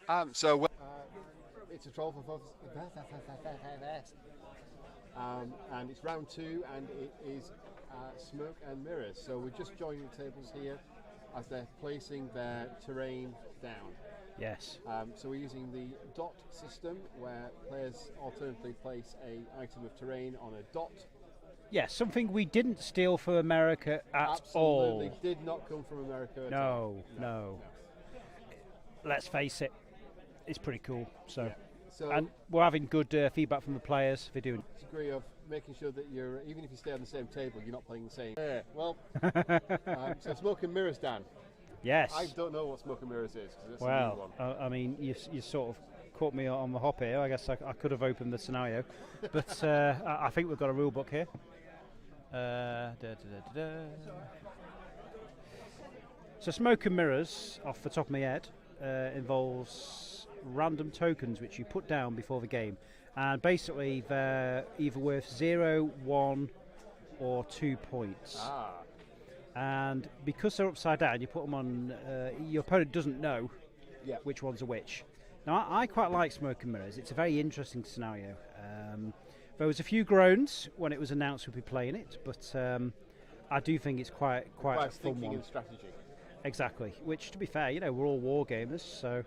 It's a troll for FFS, and it's round 2, and it is smoke and mirrors. So we're just joining the tables here as they're placing their terrain down. Yes. So we're using the dot system, where players alternately place a item of terrain on a dot. Yes, something we didn't steal from America at all. Absolutely did not come from America at all. No. No. Let's face it, it's pretty cool. So, So and we're having good feedback from the players for doing. Degree of making sure that you're, even if you stay on the same table, you're not playing the same. Yeah. Well, so smoke and mirrors, Dan. Yes. I don't know what smoke and mirrors is, because it's a new one. I mean, you sort of caught me on the hop here. I guess I could have opened the scenario, but I think we've got a rule book here. So smoke and mirrors, off the top of my head, involves random tokens which you put down before the game, and basically they're either worth 0, 1 or 2 points. And because they're upside down, you put them on, your opponent doesn't know which ones are which. Now I quite like smoke and mirrors. It's a very interesting scenario. There was a few groans when it was announced we'd be playing it, but I do think it's quite a fun one. Thinking and strategy. Exactly. Which, to be fair, we're all war gamers, so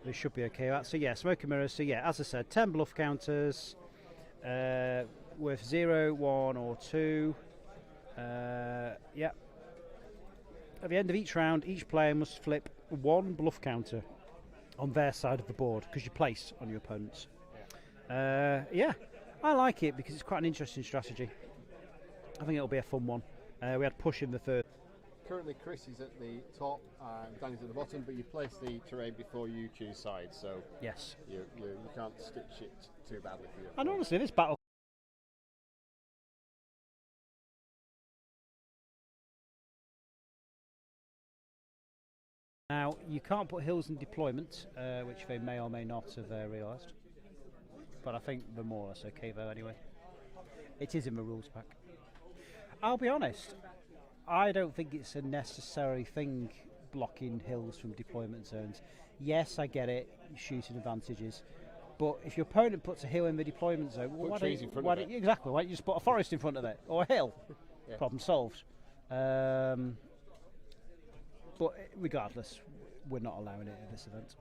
we should be okay with that. So yeah, smoke and mirrors. So yeah, as I said, 10 bluff counters, worth 0, 1 or 2. Yeah. At the end of each round, each player must flip 1 bluff counter on their side of the board, because you place on your opponent's. Yeah, I like it because it's quite an interesting strategy. I think it'll be a fun one. We had push in the third. Currently Chris is at the top and Danny's at the bottom, but you place the terrain before you choose sides, so yes, you can't stitch it too badly for you. And honestly, this battle now, you can't put hills in deployment, which they may or may not have realised, but I think they're more or less okay though anyway. It is in the rules pack. I'll be honest, I don't think it's a necessary thing, blocking hills from deployment zones. Yes, I get it, shooting advantages, but if your opponent puts a hill in the deployment zone, why don't you just put a forest in front of it, or a hill? Problem solved. But regardless, we're not allowing it at this event.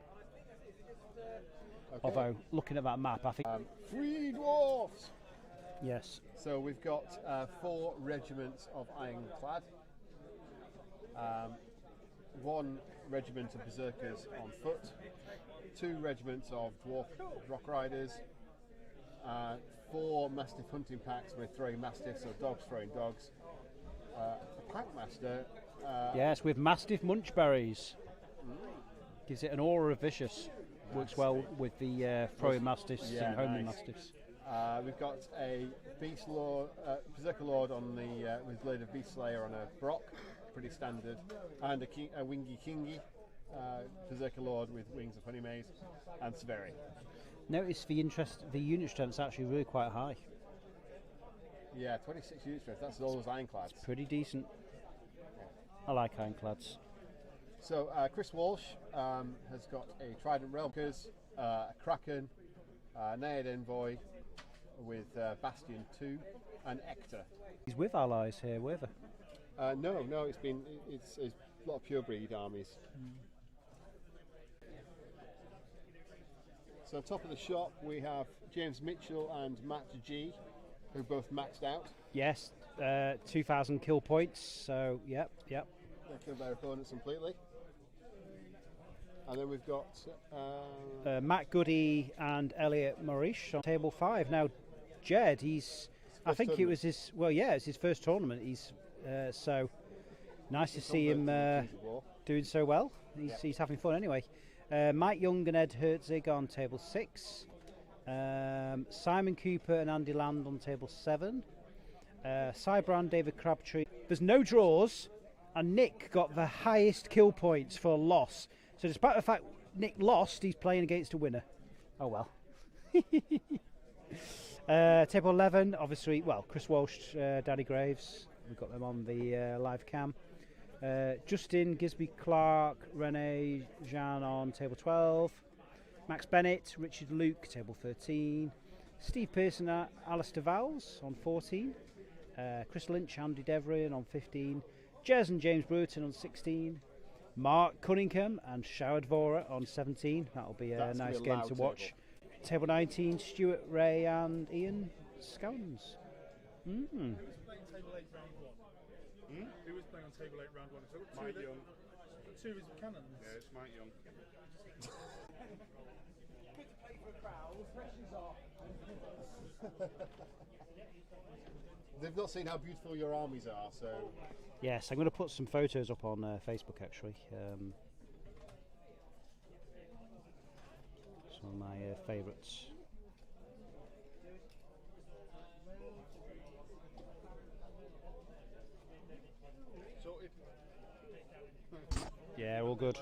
Okay. Although, looking at that map, I think... 3 dwarfs! Yes. So we've got 4 regiments of ironclad, 1 regiment of berserkers on foot, 2 regiments of dwarf rock riders, 4 mastiff hunting packs with throwing mastiffs, so dogs throwing dogs, a pack master. Yes, with mastiff munchberries. Gives it an aura of vicious. Works well with the throwing mastiffs and homing mastiffs. We've got a beast lord, berserker lord on the with blade of beast slayer on a brock, pretty standard, and a wingy kingy berserker lord with wings of honey maze, and Severi. Notice the unit strength's actually really quite high. Yeah, 26 unit strength. That's all those ironclads. It's pretty decent. I like ironclads. So Chris Walsh has got a Trident Realmkers, a Kraken, Naiad Envoy with Bastion 2, and Ector. He's with allies here, with her. No, it's a lot of pure breed armies. So top of the shop we have James Mitchell and Matt G, who both maxed out. Yes, 2,000 kill points. So yep. They killed their opponents completely. And then we've got Matt Goody and Elliot Maurice on table 5. Now, Jed, I think it was his. Well, yeah, it's his first tournament. So nice to see him doing so well. He's having fun anyway. Mike Young and Ed Herzig on table 6. Simon Cooper and Andy Land on table 7. Cy Brown, David Crabtree. There's no draws, and Nick got the highest kill points for a loss. So despite the fact Nick lost, he's playing against a winner. Oh well. Table 11, obviously, well, Chris Walsh, Danny Graves. We've got them on the live cam. Justin Gisby Clark, Rene Jean on table 12. Max Bennett, Richard Luke, table 13. Steve Pearson, Alistair Vowles on 14. Chris Lynch, Andy Devlin on 15. Jez and James Brewerton on 16. Mark Cunningham and Showard Vora on 17. That'll be a nice game to watch. Table 19, Stuart Ray and Ian Scones. Who was playing table 8 round 1? Who was playing on table 8 round 1? So Mike Young. Two is Cannons. Yeah, it's Mike Young. They've not seen how beautiful your armies are, so... Yes, I'm going to put some photos up on Facebook actually. Some of my favourites. Yeah, all good.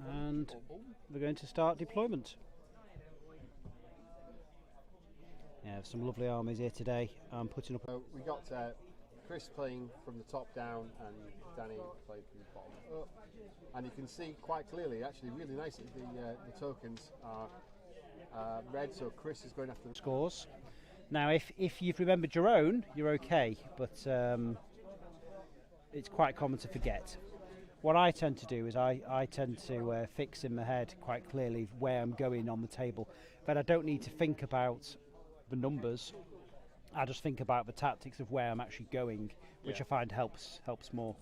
And we're going to start deployment. Yeah, some lovely armies here today. I'm putting up. We got Chris playing from the top down and Danny playing from the bottom up, and you can see quite clearly, actually, really nicely, the tokens are red. So Chris is going after the scores. Now, if you've remembered your own, you're okay, but it's quite common to forget. What I tend to do is I tend to fix in my head quite clearly where I'm going on the table, but I don't need to think about the numbers. I just think about the tactics of where I'm actually going, which I find helps more.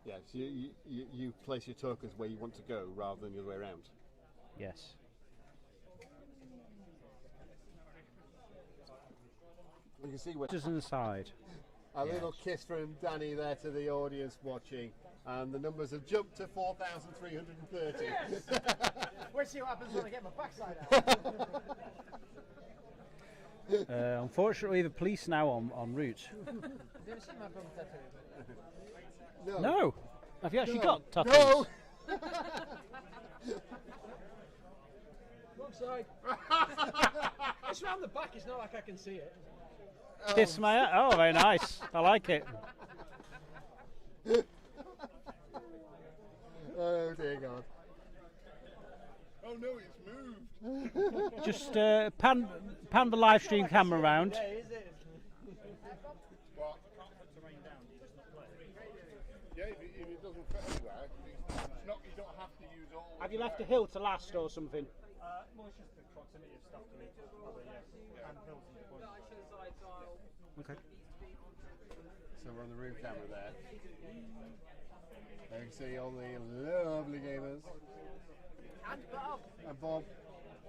Yeah, so you place your tokens where you want to go rather than the other way around. Yes. You can see where just on the side. A little kiss from Danny there to the audience watching, and the numbers have jumped to 4,330. Yes! We'll see what happens when I get my backside out. Unfortunately, the police now en route. Have you ever seen my bum tattoo? No. Have you actually got tattoos? No. Wrong side. It's round the back. It's not like I can see it. Kiss my. Oh, very nice. I like it. Oh dear God. Oh no, it's moved. Just pan the live stream camera round. Yeah, is it? What? Yeah, if it doesn't fit anywhere, it's not. You don't have to use all. Have you left a hill to last or something? Well, it's just the proximity of stuff to me. And hills and the Okay. So we're on the room camera there. There you can see all the lovely gamers. And Bob. And Bob.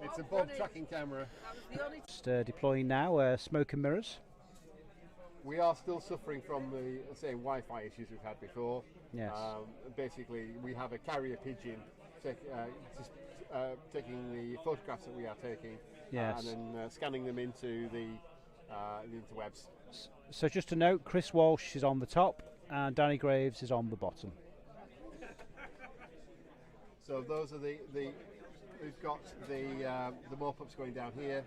It's a Bob tracking camera. Just deploying now, smoke and mirrors. We are still suffering from the same Wi-Fi issues we've had before. Yes. Basically, we have a carrier pigeon taking the photographs that we are taking, Yes. and then scanning them into the interwebs. So just a note, Chris Walsh is on the top and Danny Graves is on the bottom. So those are we've got the mop-ups going down here.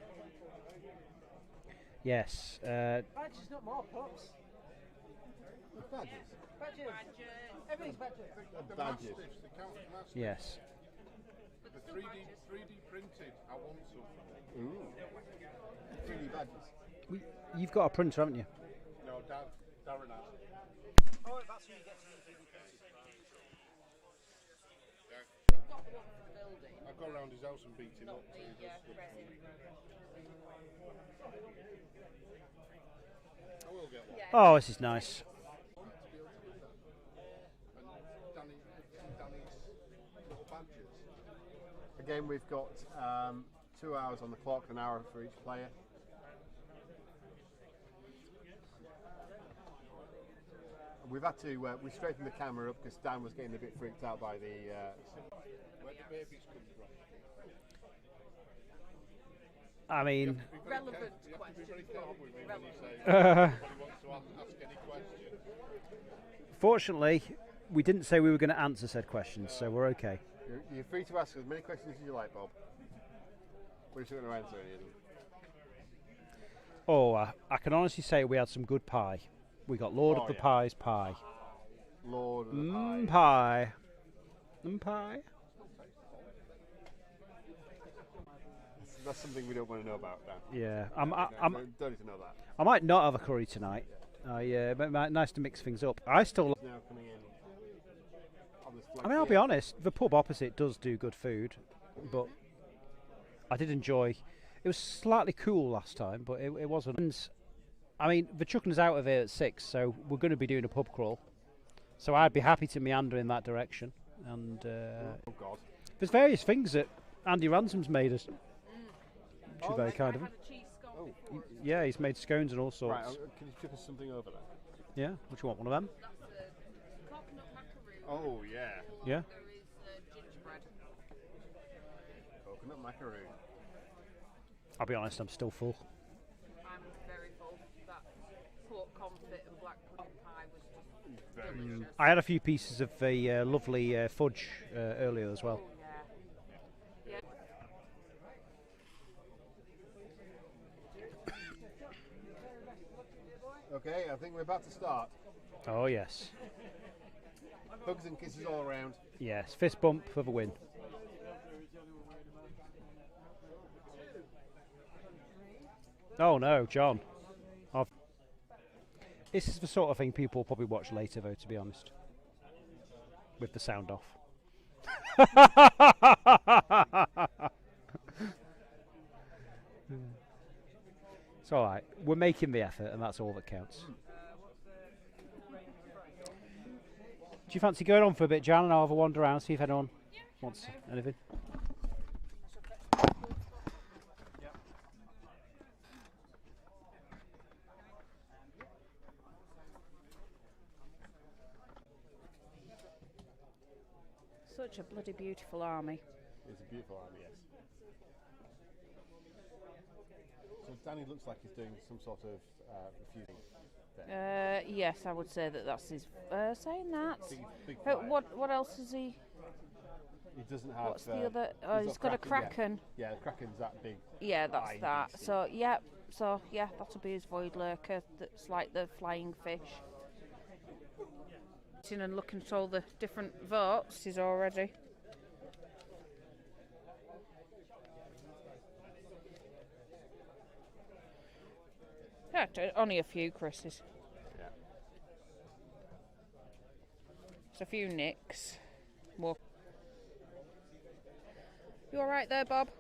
Yes. Badges, not more pups. Badges. Badges. Everything's badges. The Badges. mastiffs, the counter mastiffs. Yes. The 3D printed. I want some. Ooh. 3D badges. You've got a printer, haven't you? No, Darren has. Oh, that's who you get to use. I've gone around his house and beat him up. I will get one. Oh, this is nice. And Danny's little badges. again, we've got 2 hours on the clock, an hour for each player. We've had to we straightened the camera up because Dan was getting a bit freaked out by the. Where do babies come from? I mean, Relevant You have to be very question. careful with me when you say uh, anybody wants to ask any question. fortunately, we didn't say we were going to answer said questions, so we're okay. You're free to ask as many questions as you like, Bob. We're just going to answer any of them. Oh, I can honestly say we had some good pie. We got Lord Oh, of the yeah. Pies pie. Lord of the Pies. Pie. Pie. That's something we don't want to know about, Dan. Yeah, Don't need to know that. I might not have a curry tonight. Nice to mix things up. I still. Now coming in. On this I mean, I'll be honest. The pub opposite does do good food, but I did enjoy. It was slightly cool last time, but it wasn't. And, I mean, they're chucking us out of here at 6, so we're going to be doing a pub crawl. So I'd be happy to meander in that direction. And Oh God. there's various things that Andy Ransom's made us. Which is very kind of him. Had a cheese scone before. Yeah, he's made scones and all sorts. Right, can you tip us something over there? Yeah, what you want, one of them? That's a coconut macaroon. Oh yeah, Yeah. There is gingerbread. coconut macaroon. I'll be honest, I'm still full. I'm very full. That pork confit and black pudding pie was just Very delicious. I had a few pieces of the lovely fudge earlier as well. Oh yeah. Yeah. Okay, I think we're about to start. Oh yes, Hugs and kisses all around. yes, fist bump for the win. Oh no, John. This is the sort of thing people will probably watch later, though, to be honest. With the sound off. It's alright. We're making the effort, and that's all that counts. Do you fancy going on for a bit, Jan, and I'll have a wander around, see if anyone wants anything? Such a bloody beautiful army. It's a beautiful army, yes. So Danny looks like he's doing some sort of refusing there. Yes, I would say that that's his. Saying that. Big fire. What else is he? He doesn't have. What's the other? Oh, he's got a kraken. Yeah, the kraken's that big. Yeah, that's Flying that. beastie. So yeah, that'll be his void lurker. That's like the flying fish. Sitting and looking at all the different votes is already. Yeah, only a few Chris's. Yeah. It's a few nicks. More. You all right there, Bob?